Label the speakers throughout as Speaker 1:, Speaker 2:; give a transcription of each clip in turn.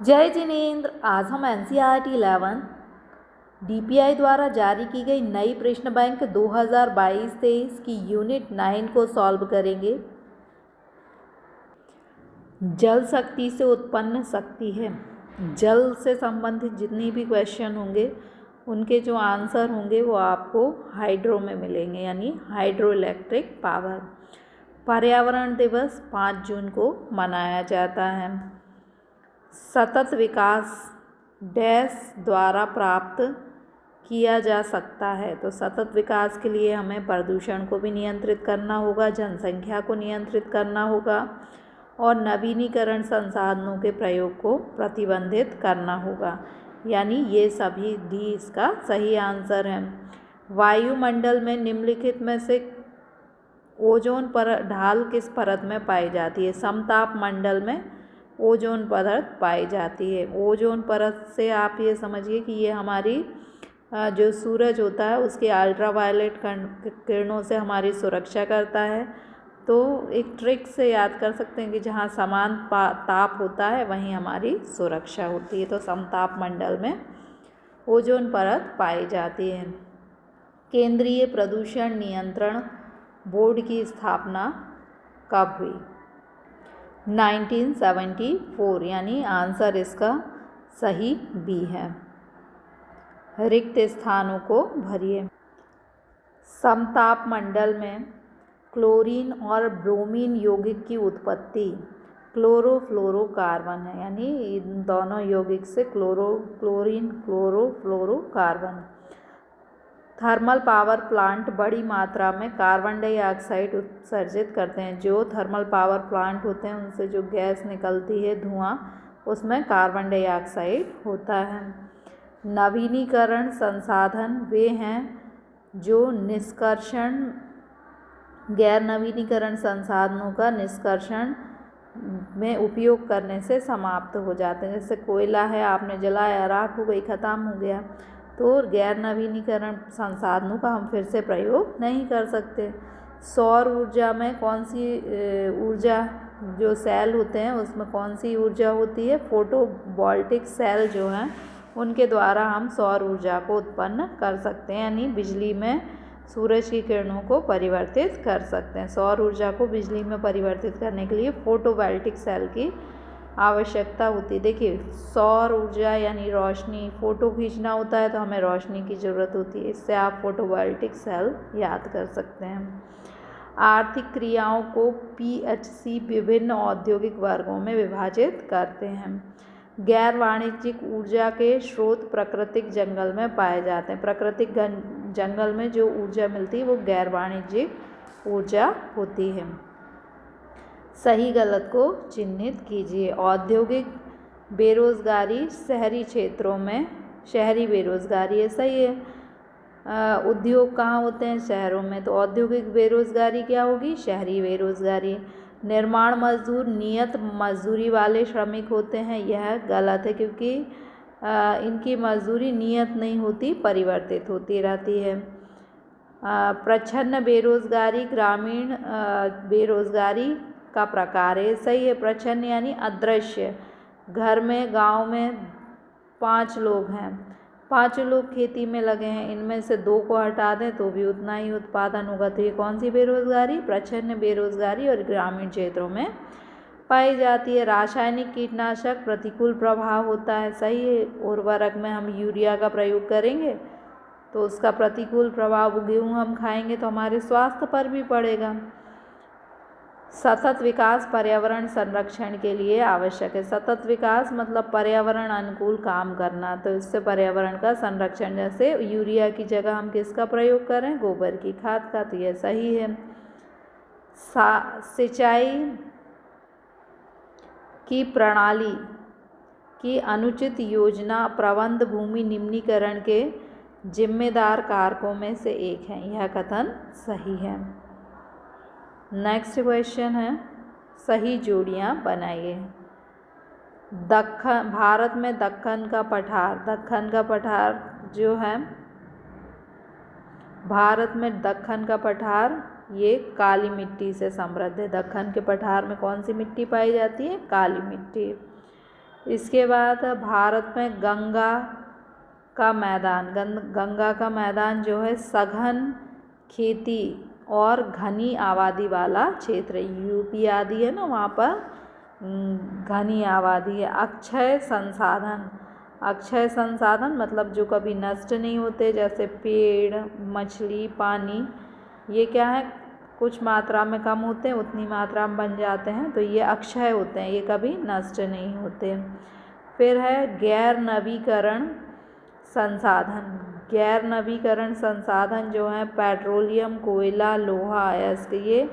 Speaker 1: जय जिनेंद्र। आज हम NCERT 11 DPI द्वारा जारी की गई नई प्रश्न बैंक 2022-23 की यूनिट 9 को सॉल्व करेंगे। जल शक्ति से उत्पन्न शक्ति है। जल से संबंधित जितनी भी क्वेश्चन होंगे उनके जो आंसर होंगे वो आपको हाइड्रो में मिलेंगे, यानी हाइड्रो इलेक्ट्रिक पावर। पर्यावरण दिवस 5 जून को मनाया जाता है। सतत विकास डैश द्वारा प्राप्त किया जा सकता है। तो सतत विकास के लिए हमें प्रदूषण को भी नियंत्रित करना होगा, जनसंख्या को नियंत्रित करना होगा और नवीनीकरण संसाधनों के प्रयोग को प्रतिबंधित करना होगा, यानी ये सभी भी इसका सही आंसर है। वायुमंडल में निम्नलिखित में से ओजोन परत ढाल किस परत में पाई जाती है? समताप मंडल में ओजोन परत पाई जाती है। ओजोन परत से आप ये समझिए कि ये हमारी जो सूरज होता है उसके अल्ट्रावायलेट किरणों से हमारी सुरक्षा करता है। तो एक ट्रिक से याद कर सकते हैं कि जहाँ समान ताप होता है वहीं हमारी सुरक्षा होती है। तो समताप मंडल में ओजोन परत पाई जाती है। केंद्रीय प्रदूषण नियंत्रण बोर्ड की स्थापना कब हुई? 1974, यानी आंसर इसका सही बी है। रिक्त स्थानों को भरिए। समताप मंडल में क्लोरीन और ब्रोमीन यौगिक की उत्पत्ति क्लोरोफ्लोरोकार्बन है, यानी इन दोनों यौगिक से chlorine chlorofluorocarbon. Thermal power plant बड़ी मात्रा में कार्बन डाइऑक्साइड उत्सर्जित करते हैं। जो थर्मल पावर प्लांट होते हैं उनसे जो गैस निकलती है धुआं, उसमें कार्बन डाइऑक्साइड होता है। नवीनीकरण संसाधन वे हैं जो निष्कर्षण गैर नवीनीकरण संसाधनों का निष्कर्षण में उपयोग करने से समाप्त हो जाते हैं। जैसे कोयला है, आपने जलाया, राख हो गई, ख़त्म हो गया, तो गैर नवीनीकरण संसाधनों का हम फिर से प्रयोग नहीं कर सकते। सौर ऊर्जा में कौन सी ऊर्जा, जो सेल होते हैं उसमें कौन सी ऊर्जा होती है? फोटोवोल्टिक सेल जो हैं उनके द्वारा हम सौर ऊर्जा को उत्पन्न कर सकते हैं, यानी बिजली में सूरज की किरणों को परिवर्तित कर सकते हैं। सौर ऊर्जा को बिजली में परिवर्तित करने के लिए फोटोवोल्टिक सेल की आवश्यकता होती है। देखिए, सौर ऊर्जा यानी रोशनी, फ़ोटो खींचना होता है तो हमें रोशनी की ज़रूरत होती है। इससे आप फोटोवोल्टिक सेल याद कर सकते हैं। आर्थिक क्रियाओं को PHC विभिन्न औद्योगिक वर्गों में विभाजित करते हैं। गैर वाणिज्यिक ऊर्जा के स्रोत प्राकृतिक जंगल में पाए जाते हैं। प्राकृतिक जंगल में जो ऊर्जा मिलती है वो गैर वाणिज्यिक ऊर्जा होती है। सही गलत को चिन्हित कीजिए। औद्योगिक बेरोजगारी शहरी क्षेत्रों में, शहरी बेरोजगारी है, सही है। उद्योग कहाँ होते हैं? शहरों में। तो औद्योगिक बेरोजगारी क्या होगी? शहरी बेरोजगारी। निर्माण मजदूर नियत मजदूरी वाले श्रमिक होते हैं, यह गलत है क्योंकि इनकी मजदूरी नियत नहीं होती, परिवर्तित होती रहती है। प्रच्छन्न बेरोजगारी ग्रामीण बेरोजगारी का प्रकार है, सही है। प्रच्छन्न यानी अदृश्य। घर में, गांव में 5 लोग हैं, 5 लोग खेती में लगे हैं, इनमें से 2 को हटा दें तो भी उतना ही उत्पादन होगा। तो ये कौन सी बेरोजगारी? प्रच्छन्न बेरोजगारी और ग्रामीण क्षेत्रों में पाई जाती है। रासायनिक कीटनाशक प्रतिकूल प्रभाव होता है, सही है। उर्वरक में हम यूरिया का प्रयोग करेंगे तो उसका प्रतिकूल प्रभाव, गेहूँ हम खाएंगे तो हमारे स्वास्थ्य पर भी पड़ेगा। सतत विकास पर्यावरण संरक्षण के लिए आवश्यक है। सतत विकास मतलब पर्यावरण अनुकूल काम करना, तो इससे पर्यावरण का संरक्षण, जैसे यूरिया की जगह हम किसका प्रयोग करें? गोबर की खाद का, तो यह सही है। सिंचाई की प्रणाली की अनुचित योजना प्रबंध भूमि निम्नीकरण के जिम्मेदार कारकों में से एक है, यह कथन सही है। नेक्स्ट क्वेश्चन है, सही जोड़ियां बनाइए। दक्कन, भारत में दक्कन का पठार जो है, भारत में दक्कन का पठार ये काली मिट्टी से समृद्ध है। दक्कन के पठार में कौन सी मिट्टी पाई जाती है? काली मिट्टी। इसके बाद भारत में गंगा का मैदान जो है सघन खेती और घनी आबादी वाला क्षेत्र है। यूपी आदि है ना, वहाँ पर घनी आबादी है। अक्षय संसाधन मतलब जो कभी नष्ट नहीं होते, जैसे पेड़, मछली, पानी, ये क्या है, कुछ मात्रा में कम होते हैं, उतनी मात्रा में बन जाते हैं, तो ये अक्षय होते हैं, ये कभी नष्ट नहीं होते। फिर है गैर नवीकरण संसाधन जो है पेट्रोलियम, कोयला, लोहा, अयस्क, ये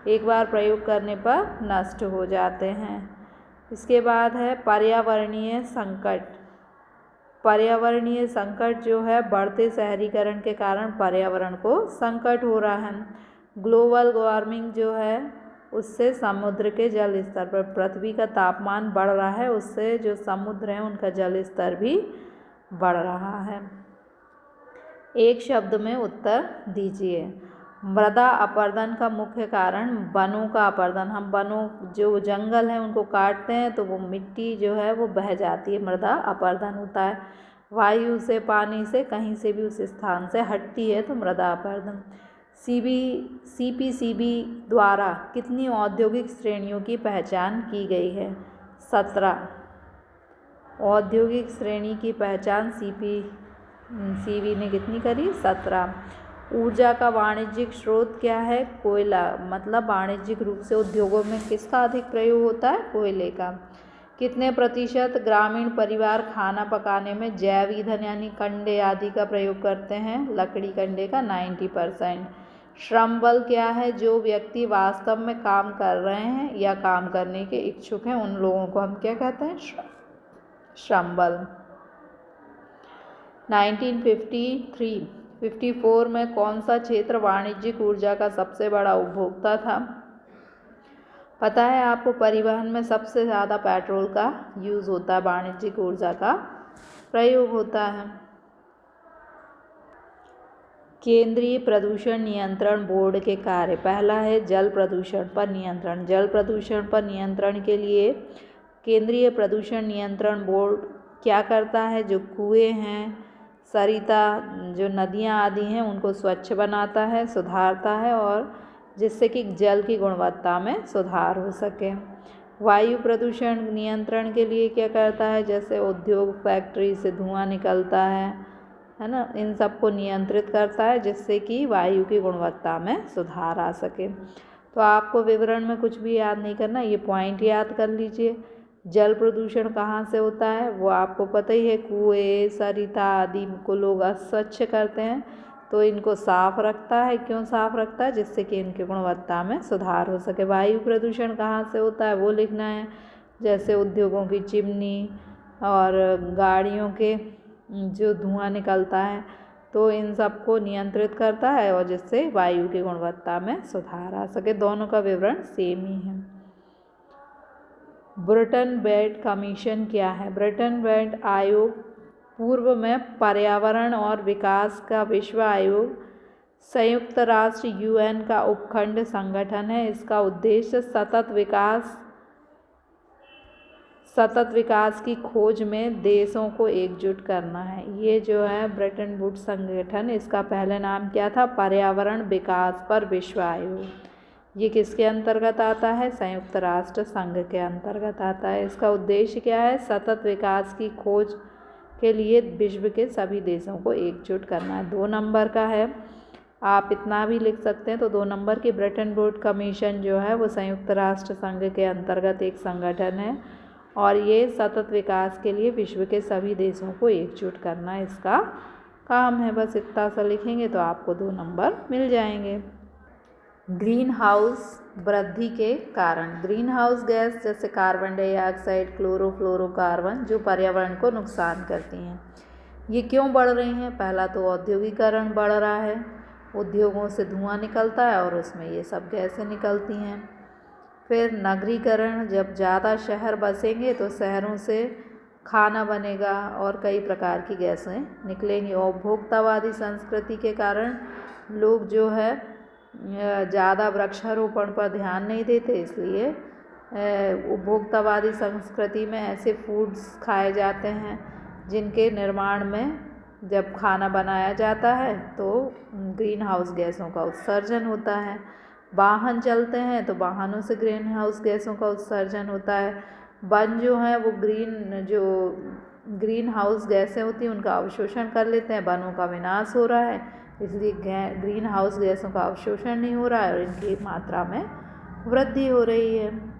Speaker 1: एक बार प्रयोग करने पर नष्ट हो जाते हैं। इसके बाद है पर्यावरणीय संकट जो है बढ़ते शहरीकरण के कारण पर्यावरण को संकट हो रहा है। ग्लोबल वार्मिंग जो है उससे समुद्र के जल स्तर पर, पृथ्वी का तापमान बढ़ रहा है, उससे जो समुद्र हैं उनका जल स्तर भी बढ़ रहा है। एक शब्द में उत्तर दीजिए। मृदा अपरदन का मुख्य कारण वनों का अपरदन। हम वनों, जो जंगल हैं उनको काटते हैं तो वो मिट्टी जो है वो बह जाती है, मृदा अपरदन होता है। वायु से, पानी से, कहीं से भी उस स्थान से हटती है तो मृदा अपरदन। CPCB द्वारा कितनी औद्योगिक श्रेणियों की पहचान की गई है? 17 औद्योगिक श्रेणी की पहचान CPCB ने कितनी करी? 17। ऊर्जा का वाणिज्यिक स्रोत क्या है? कोयला, मतलब वाणिज्यिक रूप से उद्योगों में किसका अधिक प्रयोग होता है? कोयले का। कितने प्रतिशत ग्रामीण परिवार खाना पकाने में जैव ईंधन यानी कंडे आदि का प्रयोग करते हैं? लकड़ी कंडे का 90%। श्रम बल क्या है? जो व्यक्ति वास्तव में काम कर रहे हैं या काम करने के इच्छुक हैं, उन लोगों को हम क्या कहते हैं? श्रम बल। 1954 में कौन सा क्षेत्र वाणिज्यिक ऊर्जा का सबसे बड़ा उपभोक्ता था? पता है आपको, परिवहन में सबसे ज़्यादा पेट्रोल का यूज़ होता है, वाणिज्यिक ऊर्जा का प्रयोग होता है। केंद्रीय प्रदूषण नियंत्रण बोर्ड के कार्य। पहला है जल प्रदूषण पर नियंत्रण। जल प्रदूषण पर नियंत्रण के लिए केंद्रीय प्रदूषण नियंत्रण बोर्ड क्या करता है? जो कुएं हैं, सरिता, जो नदियां आदि हैं, उनको स्वच्छ बनाता है, सुधारता है, और जिससे कि जल की गुणवत्ता में सुधार हो सके। वायु प्रदूषण नियंत्रण के लिए क्या करता है? जैसे उद्योग, फैक्ट्री से धुआं निकलता है ना, इन सबको नियंत्रित करता है जिससे कि वायु की गुणवत्ता में सुधार आ सके। तो आपको विवरण में कुछ भी याद नहीं करना, ये पॉइंट याद कर लीजिए। जल प्रदूषण कहाँ से होता है? वो आपको पता ही है, कुएं, सरिता आदि को लोग अस्वच्छ करते हैं, तो इनको साफ रखता है। क्यों साफ रखता है? जिससे कि इनकी गुणवत्ता में सुधार हो सके। वायु प्रदूषण कहाँ से होता है वो लिखना है, जैसे उद्योगों की चिमनी और गाड़ियों के जो धुआं निकलता है, तो इन सबको नियंत्रित करता है और जिससे वायु की गुणवत्ता में सुधार आ सके। दोनों का विवरण सेम ही है। ब्रिटन बेड कमीशन क्या है? ब्रिटन बेड आयोग पूर्व में पर्यावरण और विकास का विश्व आयोग, संयुक्त राष्ट्र UN का उपखंड संगठन है। इसका उद्देश्य सतत विकास की खोज में देशों को एकजुट करना है। ये जो है ब्रिटन वुड संगठन, इसका पहले नाम क्या था? पर्यावरण विकास पर विश्व आयोग। ये किसके अंतर्गत आता है? संयुक्त राष्ट्र संघ के अंतर्गत आता है। इसका उद्देश्य क्या है? सतत विकास की खोज के लिए विश्व के सभी देशों को एकजुट करना है। 2 नंबर का है, आप इतना भी लिख सकते हैं। तो 2 नंबर की ब्रिटन वुड कमीशन जो है वो संयुक्त राष्ट्र संघ के अंतर्गत एक संगठन है और ये सतत विकास के लिए विश्व के सभी देशों को एकजुट करना इसका काम है। बस इतना सा लिखेंगे तो आपको 2 नंबर मिल जाएंगे। ग्रीन हाउस वृद्धि के कारण। ग्रीन हाउस गैस जैसे कार्बन डाइऑक्साइड, क्लोरोफ्लोरोकार्बन जो पर्यावरण को नुकसान करती हैं, ये क्यों बढ़ रही हैं? पहला तो औद्योगिकरण बढ़ रहा है, उद्योगों से धुआं निकलता है और उसमें ये सब गैसें निकलती हैं। फिर नगरीकरण, जब ज़्यादा शहर बसेंगे तो शहरों से खाना बनेगा और कई प्रकार की गैसें निकलेंगी। उपभोक्तावादी संस्कृति के कारण लोग जो है ज़्यादा वृक्षारोपण पर ध्यान नहीं देते, इसलिए उपभोक्तावादी संस्कृति में ऐसे फूड्स खाए जाते हैं जिनके निर्माण में जब खाना बनाया जाता है तो ग्रीन हाउस गैसों का उत्सर्जन होता है। वाहन चलते हैं तो वाहनों से ग्रीन हाउस गैसों का उत्सर्जन होता है। वन जो है वो ग्रीन हाउस गैसें होती हैं उनका अवशोषण कर लेते हैं। वनों का विनाश हो रहा है, इसलिए ग्रीन हाउस गैसों का अवशोषण नहीं हो रहा है और इनकी मात्रा में वृद्धि हो रही है।